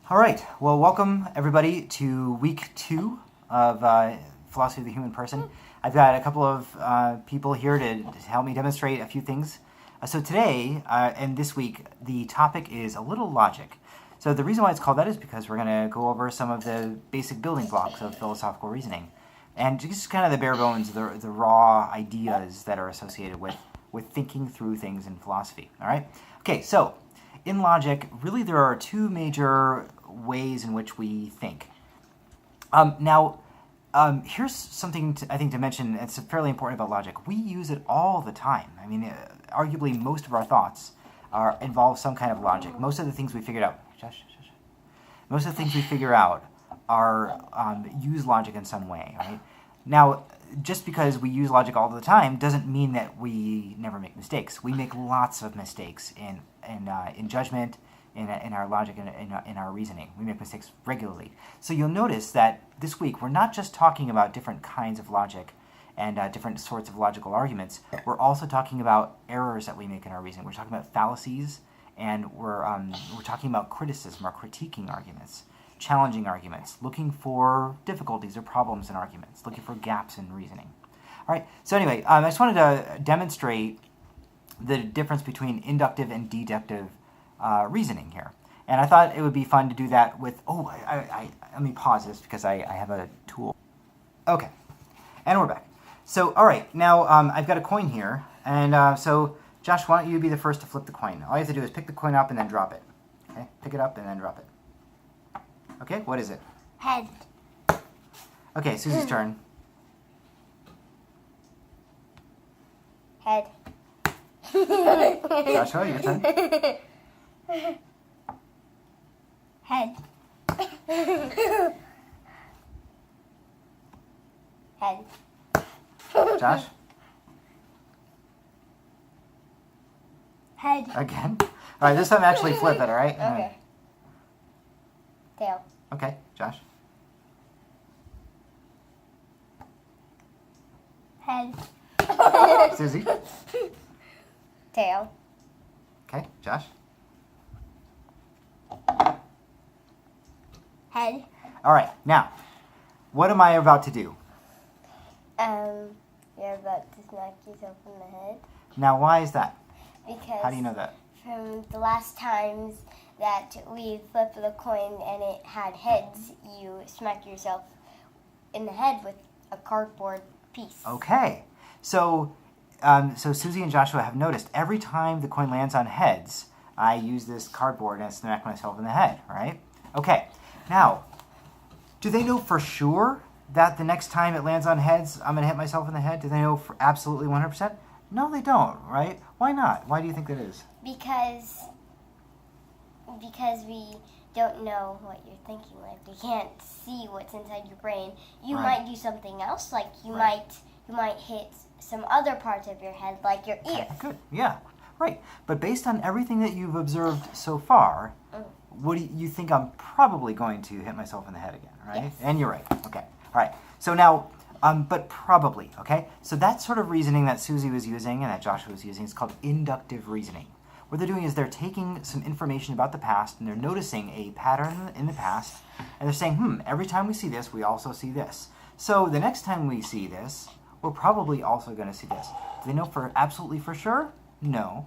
All right. Well, welcome everybody to week 2 of Philosophy of the Human Person. I've got a couple of people here to help me demonstrate a few things. So today and this week, the topic is a little logic. So the reason why it's called that is because we're going to go over some of the basic building blocks of philosophical reasoning, and just kind of the bare bones, the raw ideas that are associated with thinking through things in philosophy. All right. Okay. So in logic, really there are two major ways in which we think. Here's something I think to mention. It's fairly important about logic. We use it all the time. I mean, arguably most of our thoughts involve some kind of logic. Most of the things we figured out, most of the things we figure out are use logic in some way. Right? Now, just because we use logic all the time doesn't mean that we never make mistakes. We make lots of mistakes in judgment, in our logic, in our reasoning. We make mistakes regularly. So you'll notice that this week we're not just talking about different kinds of logic and different sorts of logical arguments. We're also talking about errors that we make in our reasoning. We're talking about fallacies, and we're talking about criticism or critiquing arguments, challenging arguments, looking for difficulties or problems in arguments, looking for gaps in reasoning. All right. So anyway, I just wanted to demonstrate the difference between inductive and deductive reasoning here. And I thought it would be fun to do that with, let me pause this because I have a tool. Okay, and we're back. So, all right, now I've got a coin here, and so Josh, why don't you be the first to flip the coin? All you have to do is pick the coin up and then drop it. Okay, pick it up and then drop it. Okay, what is it? Head. Okay, Susie's turn. Head. Joshua, your turn. Head. Head. Josh? Head. Again? All right, this time actually flip it, all right? Okay. Tail. Okay, Josh? Head. Susie? Tail. Okay, Josh? Head. All right, now, what am I about to do? You're about to smack yourself in the head. Now, why is that? Because How do you know that? from the last times that we flipped the coin and it had heads, you smack yourself in the head with a cardboard piece. Okay, so Susie and Joshua have noticed every time the coin lands on heads, I use this cardboard and smack myself in the head, right? Okay, now, do they know for sure that the next time it lands on heads, I'm going to hit myself in the head? Do they know for absolutely 100%? No, they don't, right? Why not? Why do you think that is? Because we don't know what you're thinking. Like, we can't see what's inside your brain. You Right. might do something else. Like, you Right. might hit some other parts of your head, like your ear. Good, yeah, right. But based on everything that you've observed so far, what do you think I'm probably going to hit myself in the head again, right? Yes. And you're right. Okay. All right. So now, but probably, okay? So that sort of reasoning that Susie was using and that Joshua was using is called inductive reasoning. What they're doing is they're taking some information about the past and they're noticing a pattern in the past, and they're saying, every time we see this, we also see this. So the next time we see this, we're probably also going to see this. Do they know absolutely for sure? No.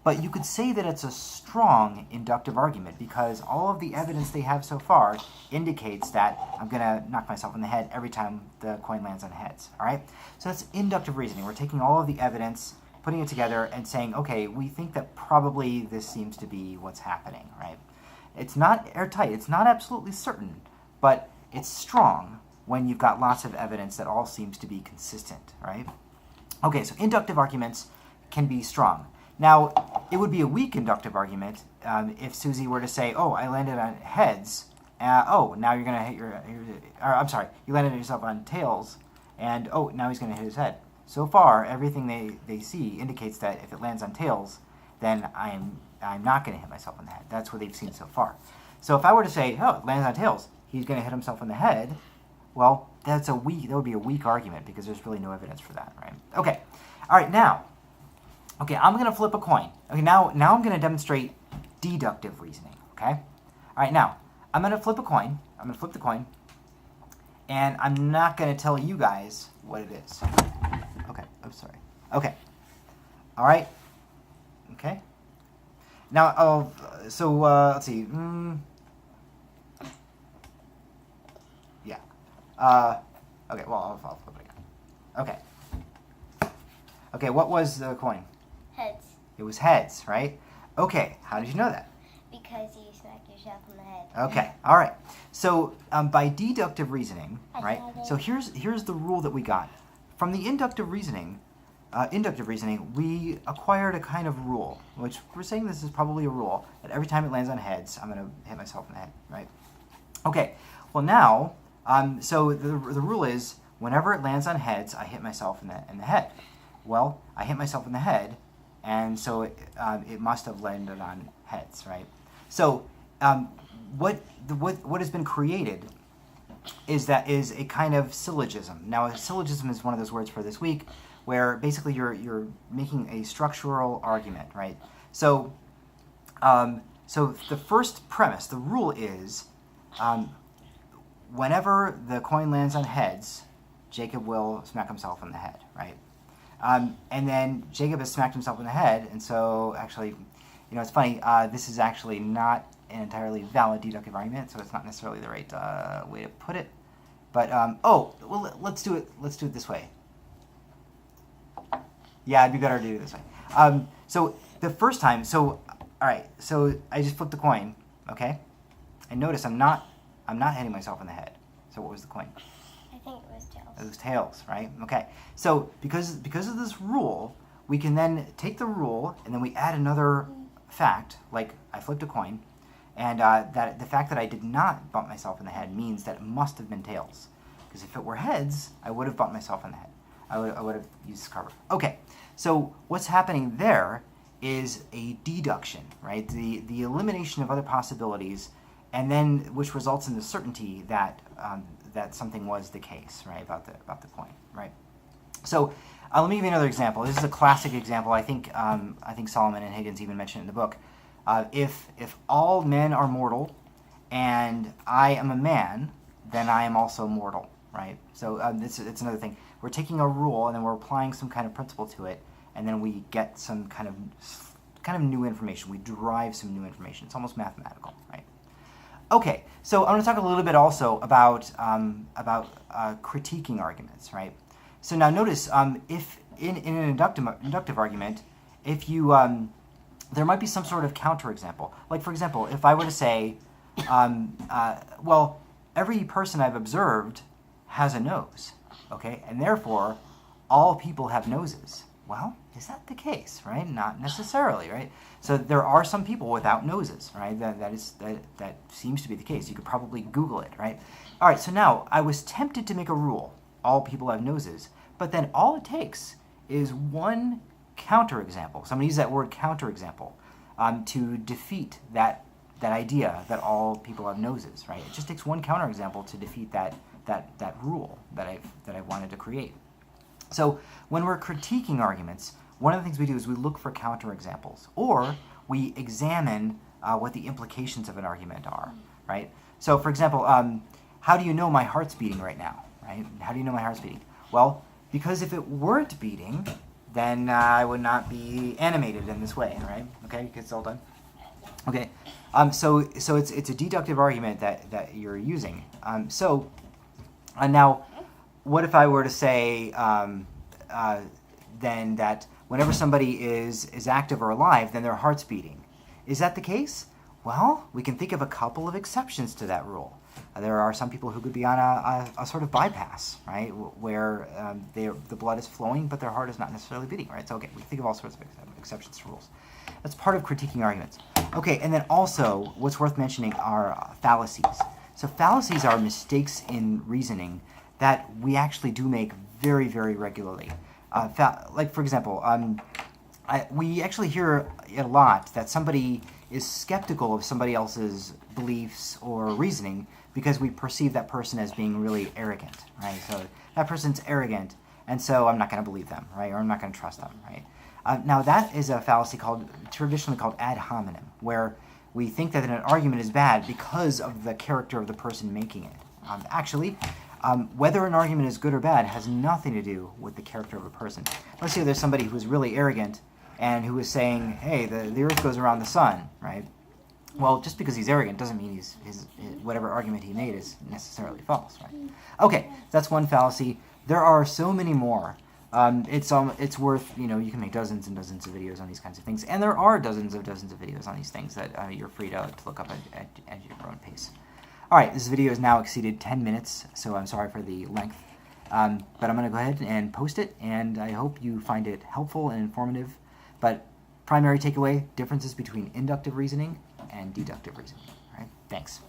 But you could say that it's a strong inductive argument because all of the evidence they have so far indicates that I'm going to knock myself in the head every time the coin lands on heads. All right? So that's inductive reasoning. We're taking all of the evidence, putting it together, and saying, okay, we think that probably this seems to be what's happening, right? It's not airtight. It's not absolutely certain, but it's strong when you've got lots of evidence that all seems to be consistent, right? Okay, so inductive arguments can be strong. Now, it would be a weak inductive argument if Susie were to say, oh, I landed on heads. Now you're going to hit you landed yourself on tails, and now he's going to hit his head. So far, everything they see indicates that if it lands on tails, then I'm not going to hit myself in the head. That's what they've seen so far. So if I were to say, oh, it lands on tails, he's going to hit himself in the head, well, that would be a weak argument because there's really no evidence for that, right? Okay. All right, now, I'm going to flip a coin. Okay, now I'm going to demonstrate deductive reasoning, okay? All right, now, I'm going to flip a coin. I'm going to flip the coin. And I'm not going to tell you guys what it is. Okay. I'm sorry. Okay. All right. Okay. Now, let's see. Yeah. Okay, well, I'll flip it again. Okay. Okay, what was the coin? Heads. It was heads, right? Okay, how did you know that? Because you smacked yourself in the head. Okay, all right. So by deductive reasoning, I right? got it. So here's the rule that we got. From the inductive reasoning, we acquired a kind of rule, which we're saying this is probably a rule, that every time it lands on heads, I'm going to hit myself in the head, right? Okay, well now, so the rule is, whenever it lands on heads, I hit myself in the head. Well, I hit myself in the head, and so it must have landed on heads, right? So what has been created is a kind of syllogism. Now, a syllogism is one of those words for this week, where basically you're making a structural argument, right? So so the first premise, the rule is, whenever the coin lands on heads, Jacob will smack himself in the head, right? And then Jacob has smacked himself in the head, and so actually, it's funny, this is actually not an entirely valid deductive argument, so it's not necessarily the right way to put it. But, let's do it this way. Yeah, it'd be better to do it this way. So the first time, all right, so I just flipped the coin, okay? And notice I'm not hitting myself in the head. So what was the coin? I think it was tails. It was tails, right? Okay. So because of this rule, we can then take the rule and then we add another fact, like I flipped a coin, and that the fact that I did not bump myself in the head means that it must have been tails. Because if it were heads, I would have bumped myself in the head. I would have used cover. Okay. So what's happening there is a deduction, right? The elimination of other possibilities, and then which results in the certainty that that something was the case, right, about the coin, right? So let me give you another example. This is a classic example. I think Solomon and Higgins even mentioned it in the book. If all men are mortal, and I am a man, then I am also mortal, right? So it's another thing. We're taking a rule and then we're applying some kind of principle to it, and then we get some kind of new information. We derive some new information. It's almost mathematical, right? Okay, so I'm going to talk a little bit also about critiquing arguments, right? So now notice, if in an inductive argument, if you there might be some sort of counterexample. Like, for example, if I were to say, well, every person I've observed has a nose, okay, and therefore all people have noses. Well, is that the case, right? Not necessarily, right? So there are some people without noses, right? That seems to be the case. You could probably Google it, right? All right, so now I was tempted to make a rule. All people have noses. But then all it takes is one counterexample. So I'm going to use that word counterexample to defeat that idea that all people have noses, right? It just takes one counterexample to defeat that rule that I wanted to create. So when we're critiquing arguments, one of the things we do is we look for counterexamples, or we examine what the implications of an argument are, right? So, for example, how do you know my heart's beating right now, right? How do you know my heart's beating? Well, because if it weren't beating, then I would not be animated in this way, right? Okay, it's all done. Okay, so it's a deductive argument that you're using. Now, what if I were to say then that whenever somebody is active or alive, then their heart's beating? Is that the case? Well, we can think of a couple of exceptions to that rule. There are some people who could be on a sort of bypass, right, where the blood is flowing, but their heart is not necessarily beating, right? So, okay, we think of all sorts of exceptions to rules. That's part of critiquing arguments. Okay, and then also, what's worth mentioning are fallacies. So fallacies are mistakes in reasoning that we actually do make very, very regularly. Like, for example, we actually hear a lot that somebody is skeptical of somebody else's beliefs or reasoning because we perceive that person as being really arrogant, right? So that person's arrogant, and so I'm not going to believe them, right? Or I'm not going to trust them, right? Now that is a fallacy traditionally called ad hominem, where we think that an argument is bad because of the character of the person making it. Actually, whether an argument is good or bad has nothing to do with the character of a person. Let's say there's somebody who's really arrogant and who is saying, hey, the Earth goes around the sun, right? Well, just because he's arrogant doesn't mean his whatever argument he made is necessarily false, right? Okay, that's one fallacy. There are so many more. It's worth, you can make dozens and dozens of videos on these kinds of things, and there are dozens of videos on these things that you're free to look up at your own pace. All right, this video has now exceeded 10 minutes, so I'm sorry for the length, but I'm going to go ahead and post it, and I hope you find it helpful and informative. But primary takeaway, differences between inductive reasoning and deductive reasoning. All right, thanks.